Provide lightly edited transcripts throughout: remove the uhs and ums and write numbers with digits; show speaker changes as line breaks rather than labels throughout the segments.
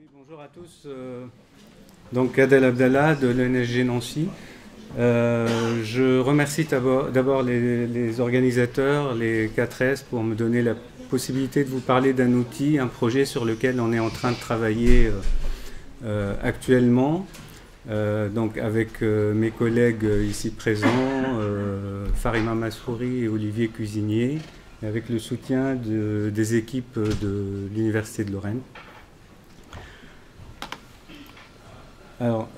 Oui, bonjour à tous. Donc Adel Abdallah de l'ENSG Nancy. Je remercie d'abord les organisateurs, les 4S, pour me donner la possibilité de vous parler d'un outil, un projet sur lequel on est en train de travailler actuellement. Donc avec mes collègues ici présents, Farima Masrouri et Olivier Cuisinier, et avec le soutien des équipes de l'Université de Lorraine. Alors,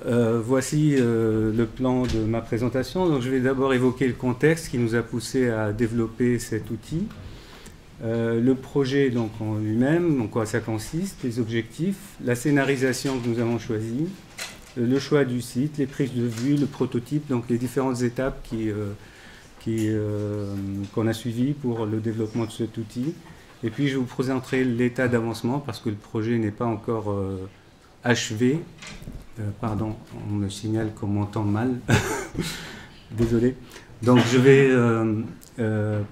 voici le plan de ma présentation. Donc, je vais d'abord évoquer le contexte qui nous a poussé à développer cet outil. Le projet donc, en lui-même, en quoi ça consiste, les objectifs, la scénarisation que nous avons choisie, le choix du site, les prises de vue, le prototype, donc les différentes étapes qu'on a suivies pour le développement de cet outil. Et puis, je vous présenterai l'état d'avancement parce que le projet n'est pas encore achevé. Pardon, on me signale qu'on m'entend mal. Désolé. Donc je vais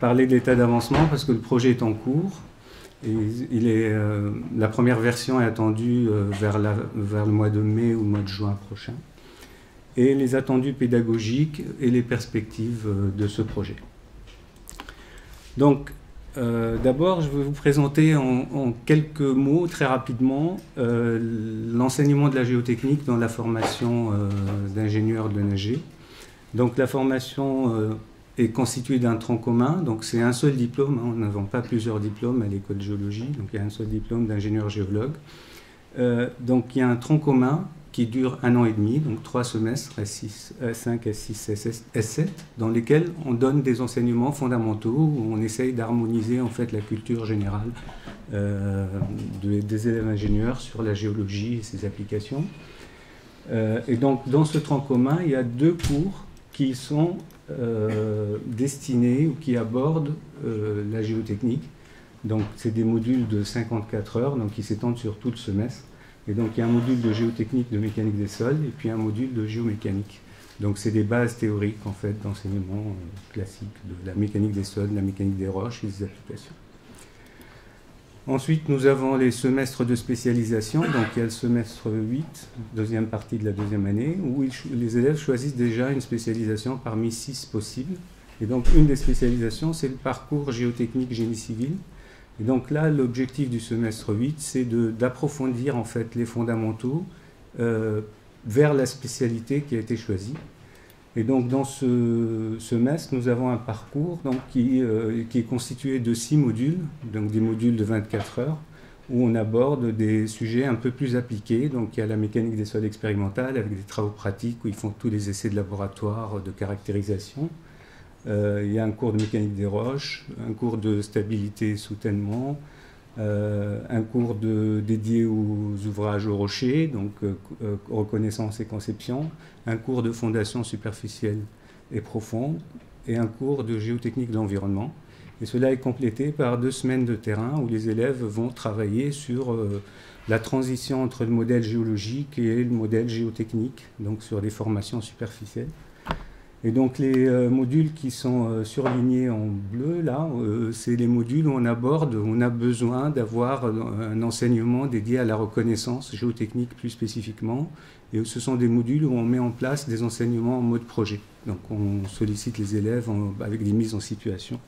parler de l'état d'avancement parce que le projet est en cours. Et la première version est attendue vers le mois de mai ou le mois de juin prochain. Et les attendus pédagogiques et les perspectives de ce projet. Donc, d'abord, je vais vous présenter en quelques mots, très rapidement, l'enseignement de la géotechnique dans la formation d'ingénieur de l'ENSG. Donc, la formation est constituée d'un tronc commun, donc c'est un seul diplôme, hein, nous n'avons pas plusieurs diplômes à l'école de géologie, donc il y a un seul diplôme d'ingénieur géologue. Donc, il y a un tronc commun qui dure 1 an et demi, donc 3 semestres, S5, S6, S7, dans lesquels on donne des enseignements fondamentaux, où on essaye d'harmoniser en fait la culture générale des élèves ingénieurs sur la géologie et ses applications. Et donc dans ce tronc commun, il y a 2 cours qui sont destinés ou qui abordent la géotechnique. Donc c'est des modules de 54 heures, donc qui s'étendent sur tout le semestre. Et donc il y a un module de géotechnique de mécanique des sols et puis un module de géomécanique. Donc c'est des bases théoriques en fait d'enseignement classique de la mécanique des sols, de la mécanique des roches et des applications. Ensuite nous avons les semestres de spécialisation, donc il y a le semestre 8, deuxième partie de la deuxième année, où les élèves choisissent déjà une spécialisation parmi 6 possibles. Et donc une des spécialisations c'est le parcours géotechnique génie civil. Et donc là, l'objectif du semestre 8, c'est d'approfondir en fait les fondamentaux vers la spécialité qui a été choisie. Et donc dans ce semestre, nous avons un parcours donc, qui est constitué de 6 modules, donc des modules de 24 heures, où on aborde des sujets un peu plus appliqués. Donc il y a la mécanique des sols expérimentale avec des travaux pratiques où ils font tous les essais de laboratoire de caractérisation. Il y a un cours de mécanique des roches, un cours de stabilité et soutènement, un cours dédié aux ouvrages aux rochers, donc reconnaissance et conception, un cours de fondation superficielle et profonde, et un cours de géotechnique de l'environnement. Et cela est complété par 2 semaines de terrain où les élèves vont travailler sur la transition entre le modèle géologique et le modèle géotechnique, donc sur des formations superficielles. Et donc les modules qui sont surlignés en bleu, là, c'est les modules où on aborde, où on a besoin d'avoir un enseignement dédié à la reconnaissance géotechnique plus spécifiquement. Et ce sont des modules où on met en place des enseignements en mode projet. Donc on sollicite les élèves avec des mises en situation.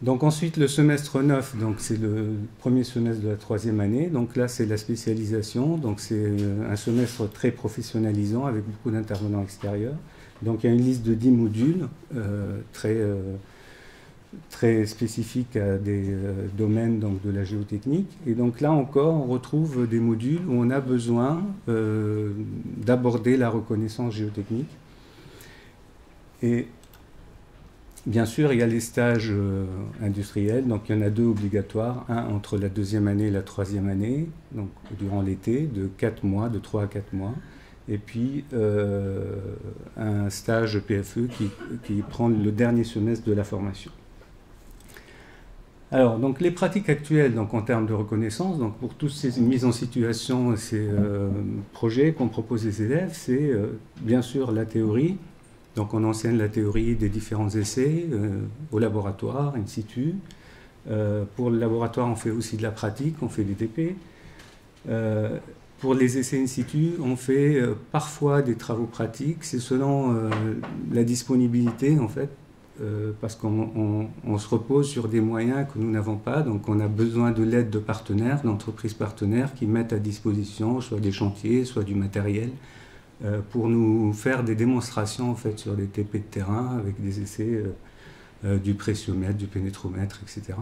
Donc ensuite le semestre 9, c'est le premier semestre de la 3e année. Donc là c'est la spécialisation, donc c'est un semestre très professionnalisant avec beaucoup d'intervenants extérieurs. Donc il y a une liste de 10 modules très spécifiques à des domaines donc, de la géotechnique. Et donc là encore on retrouve des modules où on a besoin d'aborder la reconnaissance géotechnique. Et bien sûr, il y a les stages industriels, donc il y en a 2 obligatoires, un entre la 2e année et la 3e année, donc durant l'été, de 4 mois, de 3 à 4 mois, et puis un stage PFE qui prend le dernier semestre de la formation. Alors, donc les pratiques actuelles donc, en termes de reconnaissance, donc pour toutes ces mises en situation, ces projets qu'on propose aux élèves, c'est bien sûr la théorie. Donc on enseigne la théorie des différents essais au laboratoire, in situ. Pour le laboratoire, on fait aussi de la pratique, on fait des TP. Pour les essais in situ, on fait parfois des travaux pratiques, c'est selon la disponibilité en fait, parce qu'on se repose sur des moyens que nous n'avons pas, donc on a besoin de l'aide de partenaires, d'entreprises partenaires qui mettent à disposition soit des chantiers, soit du matériel, pour nous faire des démonstrations en fait, sur des TP de terrain avec des essais du pressiomètre, du pénétromètre, etc.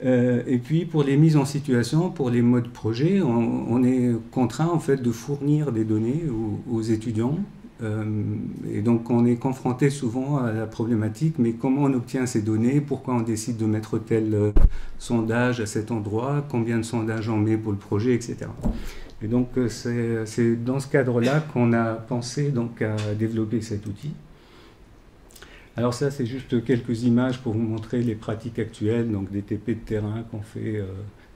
Et puis pour les mises en situation, pour les modes projet, on est contraint en fait de fournir des données aux étudiants. Et donc on est confronté souvent à la problématique, mais comment on obtient ces données, pourquoi on décide de mettre tel sondage à cet endroit, combien de sondages on met pour le projet, etc. Et donc c'est dans ce cadre-là qu'on a pensé donc, à développer cet outil. Alors ça, c'est juste quelques images pour vous montrer les pratiques actuelles, donc des TP de terrain qu'on fait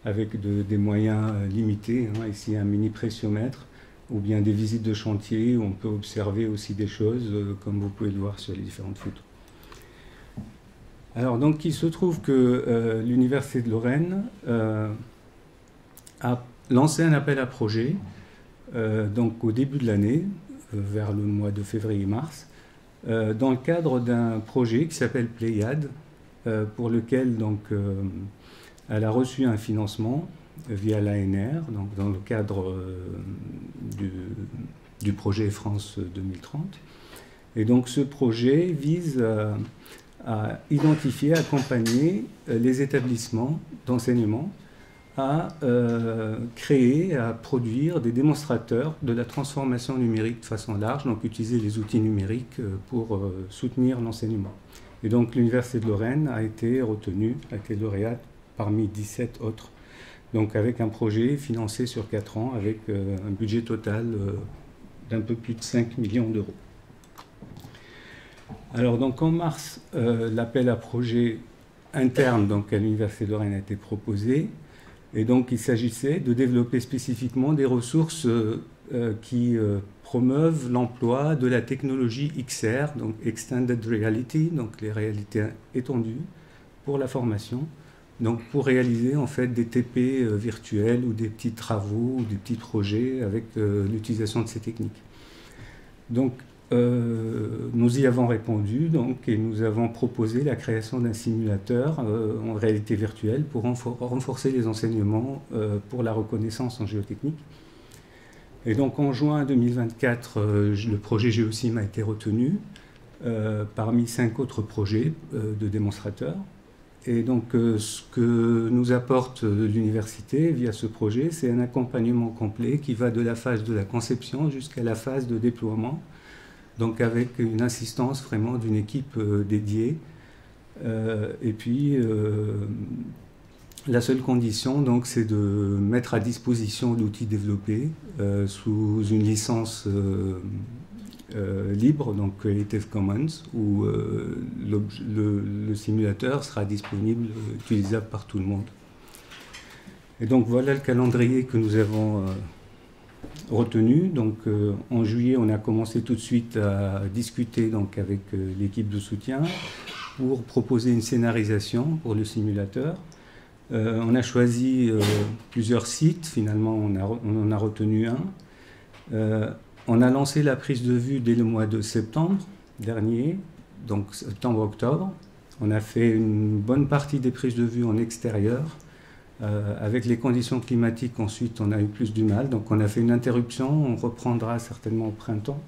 avec des moyens limités. Hein. Ici, un mini pressiomètre, ou bien des visites de chantier où on peut observer aussi des choses, comme vous pouvez le voir sur les différentes photos. Alors, donc, il se trouve que l'Université de Lorraine a lancé un appel à projet, donc au début de l'année, vers le mois de février-mars, dans le cadre d'un projet qui s'appelle Pléiade, pour lequel donc, elle a reçu un financement via l'ANR, donc dans le cadre du projet France 2030. Et donc ce projet vise à identifier, accompagner les établissements d'enseignement à créer, à produire des démonstrateurs de la transformation numérique de façon large, donc utiliser les outils numériques pour soutenir l'enseignement. Et donc l'Université de Lorraine a été retenue, a été lauréate parmi 17 autres, donc avec un projet financé sur 4 ans, avec un budget total d'un peu plus de 5 millions d'euros. Alors donc en mars, l'appel à projet interne donc, à l'Université de Lorraine a été proposé. Et donc, il s'agissait de développer spécifiquement des ressources qui promeuvent l'emploi de la technologie XR, donc Extended Reality, donc les réalités étendues, pour la formation. Donc, pour réaliser en fait des TP virtuels ou des petits travaux ou des petits projets avec l'utilisation de ces techniques. Donc, nous y avons répondu donc, et nous avons proposé la création d'un simulateur en réalité virtuelle pour renforcer les enseignements pour la reconnaissance en géotechnique. Et donc en juin 2024, le projet GeoSim a été retenu parmi 5 autres projets de démonstrateurs. Et donc ce que nous apporte l'université via ce projet, c'est un accompagnement complet qui va de la phase de la conception jusqu'à la phase de déploiement. Donc avec une assistance vraiment d'une équipe dédiée. Et puis la seule condition, donc, c'est de mettre à disposition l'outil développé sous une licence libre, donc Creative Commons, où le simulateur sera disponible, utilisable par tout le monde. Et donc voilà le calendrier que nous avons retenu. Donc en juillet, on a commencé tout de suite à discuter donc, avec l'équipe de soutien pour proposer une scénarisation pour le simulateur. On a choisi plusieurs sites, finalement on en a retenu un. On a lancé la prise de vue dès le mois de septembre dernier, donc septembre-octobre. On a fait une bonne partie des prises de vue en extérieur. Avec les conditions climatiques, ensuite, on a eu plus du mal. Donc, on a fait une interruption. On reprendra certainement au printemps.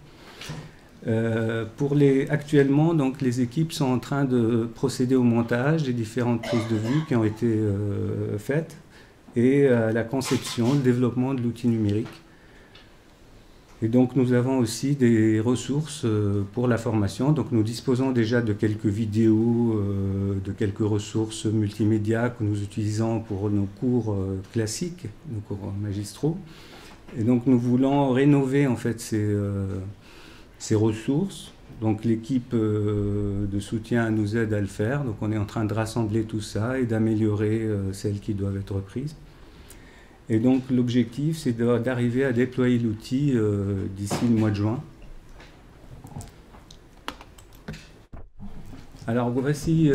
Actuellement, donc, les équipes sont en train de procéder au montage des différentes prises de vue qui ont été faites et à la conception, le développement de l'outil numérique. Et donc, nous avons aussi des ressources pour la formation. Donc, nous disposons déjà de quelques vidéos, de quelques ressources multimédia que nous utilisons pour nos cours classiques, nos cours magistraux. Et donc, nous voulons rénover en fait ces ressources. Donc, l'équipe de soutien nous aide à le faire. Donc, on est en train de rassembler tout ça et d'améliorer celles qui doivent être reprises. Et donc l'objectif, c'est d'arriver à déployer l'outil d'ici le mois de juin. Alors voici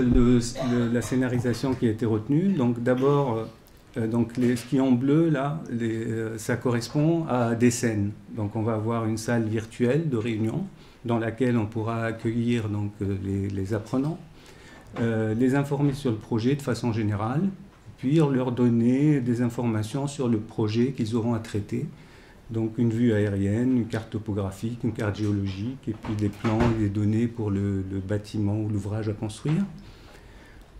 la scénarisation qui a été retenue. Donc d'abord, Ce qui est en bleu, là, ça correspond à des scènes. Donc on va avoir une salle virtuelle de réunion dans laquelle on pourra accueillir donc, les apprenants, les informer sur le projet de façon générale, puis leur donner des informations sur le projet qu'ils auront à traiter. Donc une vue aérienne, une carte topographique, une carte géologique, et puis des plans et des données pour le bâtiment ou l'ouvrage à construire.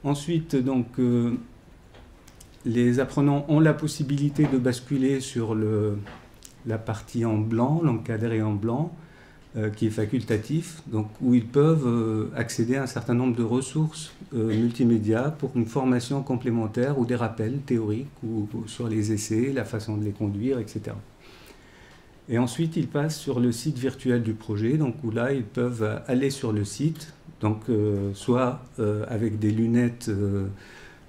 Ensuite, donc, les apprenants ont la possibilité de basculer sur la partie en blanc, l'encadré en blanc, qui est facultatif, donc, où ils peuvent accéder à un certain nombre de ressources multimédia pour une formation complémentaire ou des rappels théoriques ou sur les essais, la façon de les conduire, etc. Et ensuite, ils passent sur le site virtuel du projet, donc, où là, ils peuvent aller sur le site, donc, soit avec des lunettes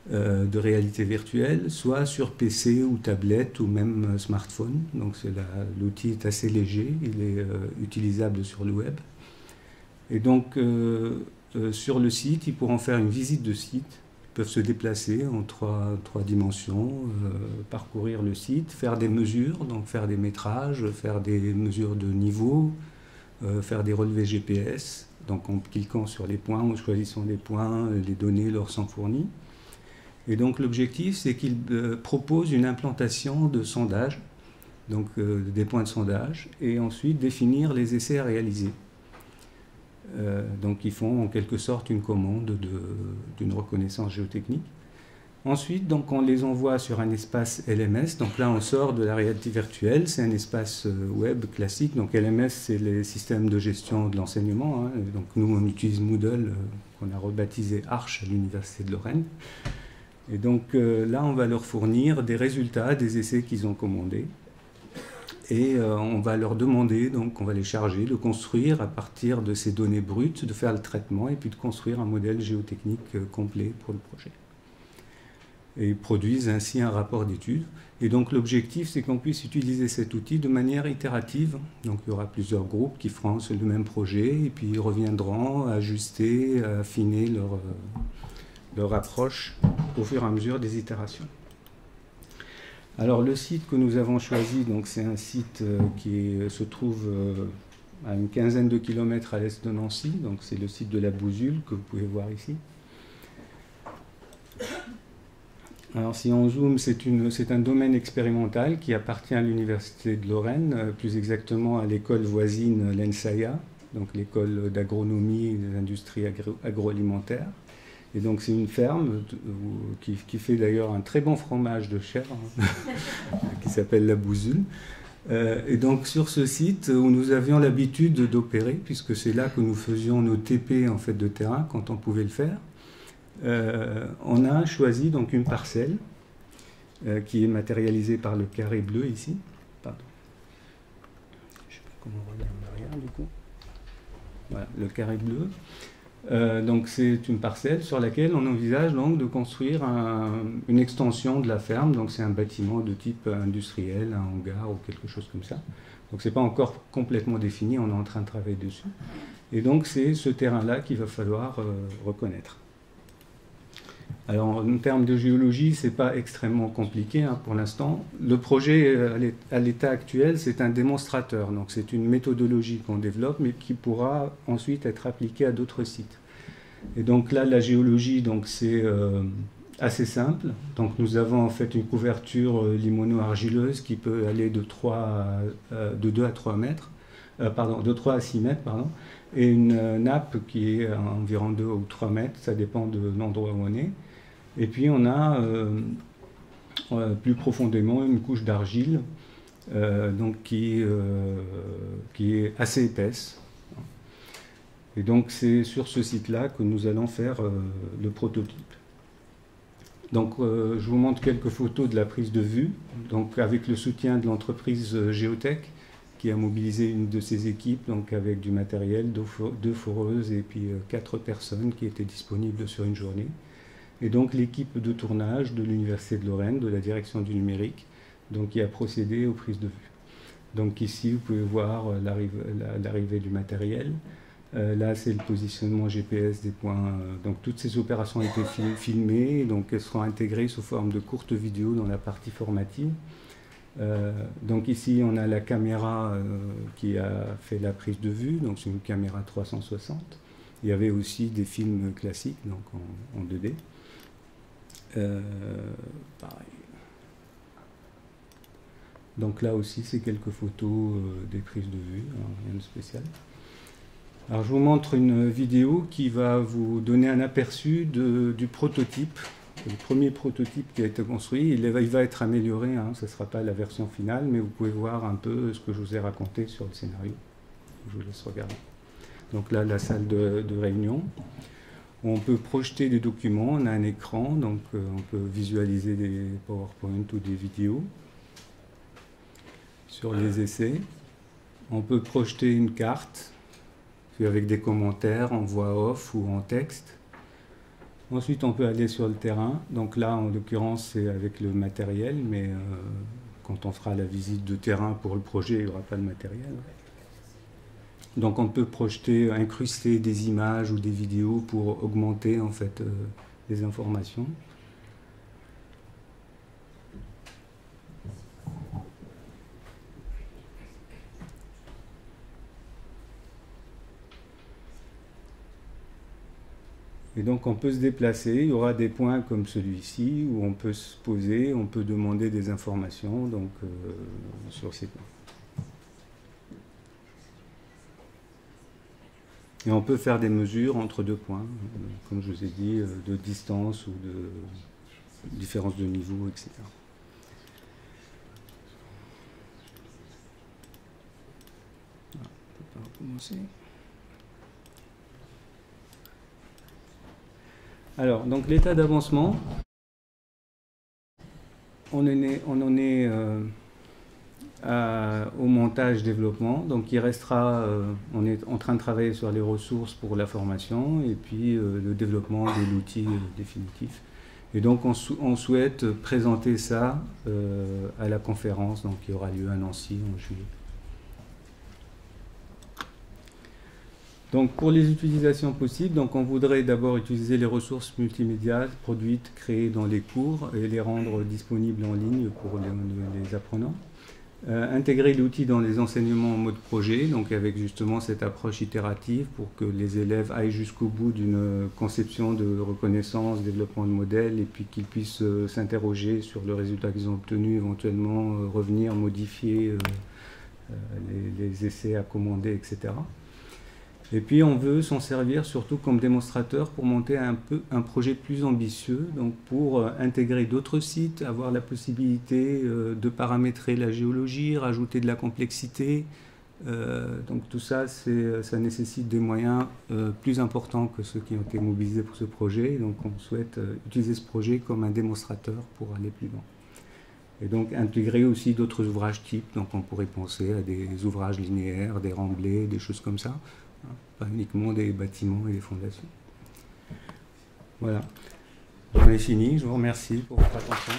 de réalité virtuelle, soit sur PC ou tablette ou même smartphone. Donc l'outil est assez léger, il est utilisable sur le web. Et donc sur le site, ils pourront faire une visite de site, ils peuvent se déplacer en trois dimensions, parcourir le site, faire des mesures, donc faire des métrages, faire des mesures de niveau, faire des relevés GPS, donc en cliquant sur les points, en choisissant les points, les données leur sont fournies. Et donc l'objectif, c'est qu'il propose une implantation de sondage, donc des points de sondage, et ensuite définir les essais à réaliser. Donc ils font en quelque sorte une commande d'une reconnaissance géotechnique. Ensuite, donc, on les envoie sur un espace LMS. Donc là, on sort de la réalité virtuelle. C'est un espace web classique. Donc LMS, c'est les systèmes de gestion de l'enseignement. Hein. Donc nous, on utilise Moodle, qu'on a rebaptisé Arch à l'Université de Lorraine. Et donc là, on va leur fournir des résultats des essais qu'ils ont commandés. Et on va leur demander, donc on va les charger de construire à partir de ces données brutes, de faire le traitement et puis de construire un modèle géotechnique complet pour le projet. Et ils produisent ainsi un rapport d'étude. Et donc l'objectif, c'est qu'on puisse utiliser cet outil de manière itérative. Donc il y aura plusieurs groupes qui feront le même projet et puis ils reviendront ajuster, affiner leur approche au fur et à mesure des itérations. Alors le site que nous avons choisi, donc c'est un site qui se trouve à une quinzaine de kilomètres à l'est de Nancy. Donc c'est le site de la Bousule que vous pouvez voir ici. Alors si on zoome, c'est un domaine expérimental qui appartient à l'Université de Lorraine, plus exactement à l'école voisine l'ENSAIA, donc l'école d'agronomie et des industries agroalimentaires. Et donc c'est une ferme qui fait d'ailleurs un très bon fromage de chèvre, qui s'appelle la Bousule. Et donc sur ce site où nous avions l'habitude d'opérer, puisque c'est là que nous faisions nos TP en fait, de terrain quand on pouvait le faire, on a choisi donc une parcelle qui est matérialisée par le carré bleu ici. Pardon. Je ne sais pas comment on regarde en arrière du coup. Voilà, le carré bleu. Donc c'est une parcelle sur laquelle on envisage donc de construire une extension de la ferme. Donc c'est un bâtiment de type industriel, un hangar ou quelque chose comme ça. Donc c'est pas encore complètement défini, on est en train de travailler dessus. Et donc c'est ce terrain-là qu'il va falloir reconnaître. Alors en termes de géologie, c'est pas extrêmement compliqué hein, pour l'instant. Le projet à l'état actuel, c'est un démonstrateur. Donc c'est une méthodologie qu'on développe, mais qui pourra ensuite être appliquée à d'autres sites. Et donc là, la géologie, donc c'est assez simple. Donc nous avons en fait une couverture limono-argileuse qui peut aller de 2 à 3 mètres, de 3 à 6 mètres, pardon, et une nappe qui est à environ 2 ou 3 mètres, ça dépend de l'endroit où on est. Et puis on a plus profondément une couche d'argile donc qui est assez épaisse. Et donc c'est sur ce site-là que nous allons faire le prototype. Donc je vous montre quelques photos de la prise de vue, donc avec le soutien de l'entreprise Géotech qui a mobilisé une de ses équipes, donc avec du matériel, 2 foreuses et puis 4 personnes qui étaient disponibles sur une journée. Et donc l'équipe de tournage de l'Université de Lorraine, de la direction du numérique, donc, qui a procédé aux prises de vue. Donc ici, vous pouvez voir l'arrivée du matériel. Là, c'est le positionnement GPS des points. Donc, toutes ces opérations ont été filmées, donc elles seront intégrées sous forme de courtes vidéos dans la partie formative. Donc ici, on a la caméra qui a fait la prise de vue, donc c'est une caméra 360. Il y avait aussi des films classiques, donc en 2D. Pareil. Donc là aussi, c'est quelques photos des prises de vue, hein, rien de spécial. Alors je vous montre une vidéo qui va vous donner un aperçu du prototype, le premier prototype qui a été construit. Il va être amélioré, hein, ce ne sera pas la version finale, mais vous pouvez voir un peu ce que je vous ai raconté sur le scénario. Je vous laisse regarder. Donc là, la salle de réunion. On peut projeter des documents, on a un écran, donc on peut visualiser des PowerPoint ou des vidéos sur les essais. On peut projeter une carte avec des commentaires en voix off ou en texte. Ensuite, on peut aller sur le terrain. Donc là, en l'occurrence, c'est avec le matériel, mais quand on fera la visite de terrain pour le projet, il n'y aura pas de matériel. Donc on peut projeter, incruster des images ou des vidéos pour augmenter en fait les informations. Et donc on peut se déplacer, il y aura des points comme celui-ci où on peut se poser, on peut demander des informations donc, sur ces points. Et on peut faire des mesures entre deux points, comme je vous ai dit, de distance ou de différence de niveau, etc. Voilà, on peut recommencer. Alors, donc l'état d'avancement, on en est au montage-développement, donc il restera, on est en train de travailler sur les ressources pour la formation et puis le développement de l'outil définitif. Et donc on souhaite présenter ça à la conférence donc, qui aura lieu à Nancy en juillet. Donc pour les utilisations possibles, donc on voudrait d'abord utiliser les ressources multimédia produites, créées dans les cours et les rendre disponibles en ligne pour les apprenants. Intégrer l'outil dans les enseignements en mode projet, donc avec justement cette approche itérative pour que les élèves aillent jusqu'au bout d'une conception de reconnaissance, développement de modèles, et puis qu'ils puissent s'interroger sur le résultat qu'ils ont obtenu, éventuellement revenir, modifier les essais à commander, etc. Et puis on veut s'en servir surtout comme démonstrateur pour monter un projet plus ambitieux, donc pour intégrer d'autres sites, avoir la possibilité de paramétrer la géologie, rajouter de la complexité. Donc tout ça, ça nécessite des moyens plus importants que ceux qui ont été mobilisés pour ce projet. Donc on souhaite utiliser ce projet comme un démonstrateur pour aller plus loin. Et donc intégrer aussi d'autres ouvrages types, donc on pourrait penser à des ouvrages linéaires, des remblais, des choses comme ça. Pas uniquement des bâtiments et des fondations. Voilà. J'en ai fini. Je vous remercie pour votre attention.